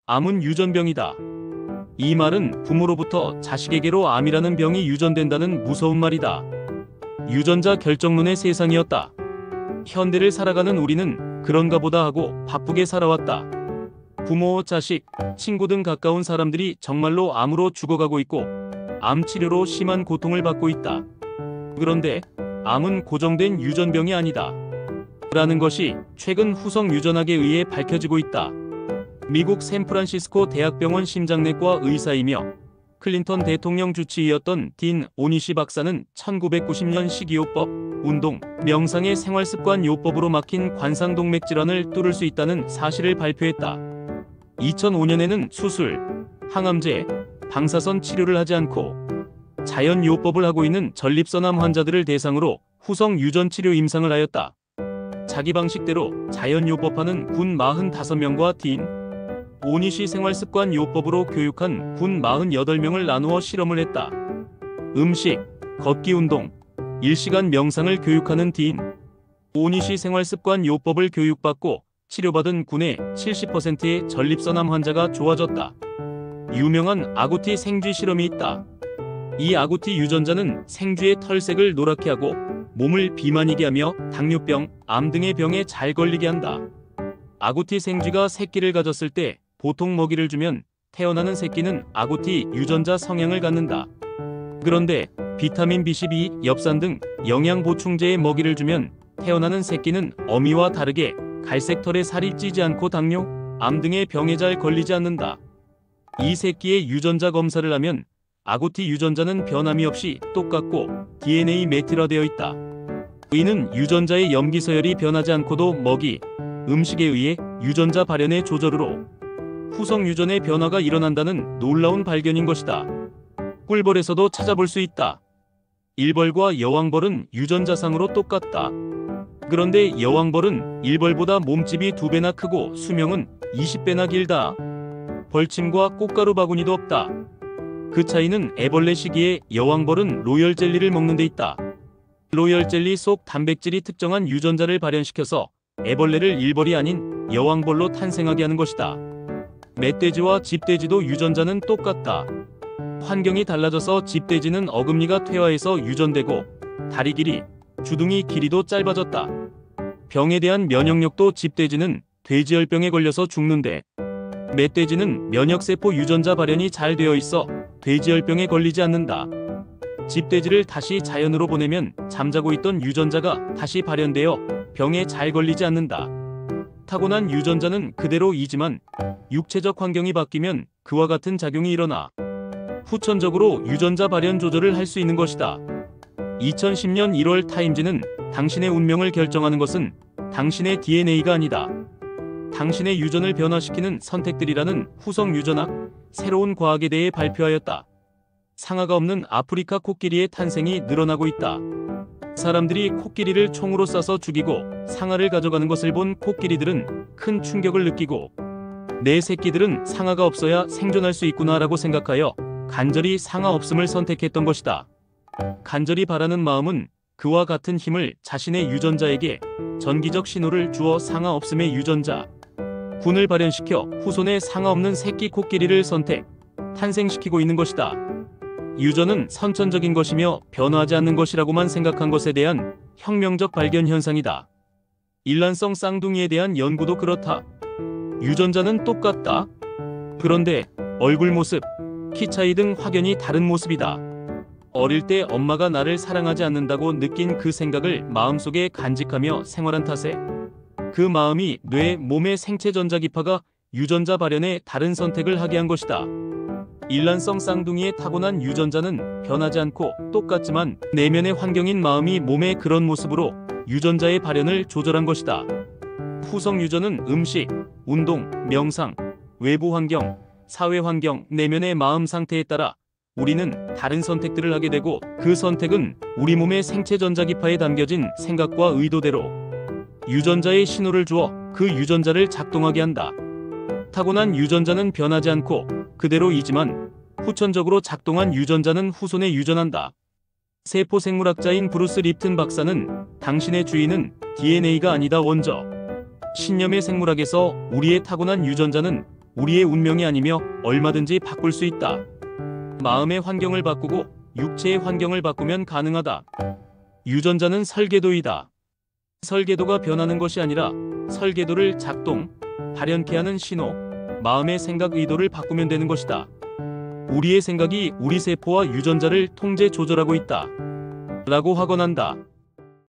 암은 유전병이다. 이 말은 부모로부터 자식에게로 암이라는 병이 유전된다는 무서운 말이다. 유전자 결정론의 세상이었다. 현대를 살아가는 우리는 그런가 보다 하고 바쁘게 살아왔다. 부모, 자식, 친구 등 가까운 사람들이 정말로 암으로 죽어가고 있고 암 치료로 심한 고통을 받고 있다. 그런데 암은 고정된 유전병이 아니다. 라는 것이 최근 후성 유전학에 의해 밝혀지고 있다. 미국 샌프란시스코 대학병원 심장내과 의사이며 클린턴 대통령 주치의였던 딘 오니시 박사는 1990년 식이요법, 운동, 명상의 생활습관 요법으로 막힌 관상동맥 질환을 뚫을 수 있다는 사실을 발표했다. 2005년에는 수술, 항암제, 방사선 치료를 하지 않고 자연요법을 하고 있는 전립선암 환자들을 대상으로 후성 유전치료 임상을 하였다. 자기 방식대로 자연요법하는 군 45명과 딘 오니시 생활습관 요법으로 교육한 군 48명을 나누어 실험을 했다. 음식, 걷기 운동, 1시간 명상을 교육하는 딘 오니시 생활습관 요법을 교육받고 치료받은 군의 70%의 전립선암 환자가 좋아졌다. 유명한 아구티 생쥐 실험이 있다. 이 아구티 유전자는 생쥐의 털색을 노랗게 하고 몸을 비만이게 하며 당뇨병, 암 등의 병에 잘 걸리게 한다. 아구티 생쥐가 새끼를 가졌을 때 보통 먹이를 주면 태어나는 새끼는 아구티 유전자 성향을 갖는다. 그런데 비타민 B12, 엽산 등 영양 보충제의 먹이를 주면 태어나는 새끼는 어미와 다르게 갈색 털에 살이 찌지 않고 당뇨, 암 등의 병에 잘 걸리지 않는다. 이 새끼의 유전자 검사를 하면 아구티 유전자는 변함이 없이 똑같고 DNA 메틸화되어 있다. 이는 유전자의 염기 서열이 변하지 않고도 먹이, 음식에 의해 유전자 발현의 조절으로 후성 유전의 변화가 일어난다는 놀라운 발견인 것이다. 꿀벌에서도 찾아볼 수 있다. 일벌과 여왕벌은 유전자상으로 똑같다. 그런데 여왕벌은 일벌보다 몸집이 2배나 크고 수명은 20배나 길다. 벌침과 꽃가루 바구니도 없다. 그 차이는 애벌레 시기에 여왕벌은 로열 젤리를 먹는 데 있다. 로열 젤리 속 단백질이 특정한 유전자를 발현시켜서 애벌레를 일벌이 아닌 여왕벌로 탄생하게 하는 것이다. 멧돼지와 집돼지도 유전자는 똑같다. 환경이 달라져서 집돼지는 어금니가 퇴화해서 유전되고 다리 길이, 주둥이 길이도 짧아졌다. 병에 대한 면역력도 집돼지는 돼지열병에 걸려서 죽는데 멧돼지는 면역세포 유전자 발현이 잘 되어 있어 돼지열병에 걸리지 않는다. 집돼지를 다시 자연으로 보내면 잠자고 있던 유전자가 다시 발현되어 병에 잘 걸리지 않는다. 타고난 유전자는 그대로이지만 육체적 환경이 바뀌면 그와 같은 작용이 일어나 후천적으로 유전자 발현 조절을 할 수 있는 것이다. 2010년 1월 타임지는 당신의 운명을 결정하는 것은 당신의 DNA가 아니다. 당신의 유전을 변화시키는 선택들이라는 후성 유전학 새로운 과학에 대해 발표하였다. 상아가 없는 아프리카 코끼리의 탄생이 늘어나고 있다. 사람들이 코끼리를 총으로 쏴서 죽이고 상아를 가져가는 것을 본 코끼리들은 큰 충격을 느끼고 내 새끼들은 상아가 없어야 생존할 수 있구나라고 생각하여 간절히 상아 없음을 선택했던 것이다. 간절히 바라는 마음은 그와 같은 힘을 자신의 유전자에게 전기적 신호를 주어 상아 없음의 유전자 군을 발현시켜 후손의 상아 없는 새끼 코끼리를 탄생시키고 있는 것이다. 유전은 선천적인 것이며 변화하지 않는 것이라고만 생각한 것에 대한 혁명적 발견 현상이다. 일란성 쌍둥이에 대한 연구도 그렇다. 유전자는 똑같다. 그런데 얼굴 모습, 키 차이 등 확연히 다른 모습이다. 어릴 때 엄마가 나를 사랑하지 않는다고 느낀 그 생각을 마음속에 간직하며 생활한 탓에 그 마음이 뇌, 몸의 생체 전자기파가 유전자 발현에 다른 선택을 하게 한 것이다. 일란성 쌍둥이의 타고난 유전자는 변하지 않고 똑같지만 내면의 환경인 마음이 몸의 그런 모습으로 유전자의 발현을 조절한 것이다. 후성 유전은 음식, 운동, 명상, 외부 환경, 사회 환경, 내면의 마음 상태에 따라 우리는 다른 선택들을 하게 되고 그 선택은 우리 몸의 생체 전자기파에 담겨진 생각과 의도대로 유전자의 신호를 주어 그 유전자를 작동하게 한다. 타고난 유전자는 변하지 않고 그대로이지만 후천적으로 작동한 유전자는 후손에 유전한다. 세포생물학자인 브루스 립튼 박사는 당신의 주인은 DNA가 아니다 원저. 신념의 생물학에서 우리의 타고난 유전자는 우리의 운명이 아니며 얼마든지 바꿀 수 있다. 마음의 환경을 바꾸고 육체의 환경을 바꾸면 가능하다. 유전자는 설계도이다. 설계도가 변하는 것이 아니라 설계도를 작동, 발현케 하는 신호, 마음의 생각 의도를 바꾸면 되는 것이다. 우리의 생각이 우리 세포와 유전자를 통제 조절하고 있다. 라고 확언한다.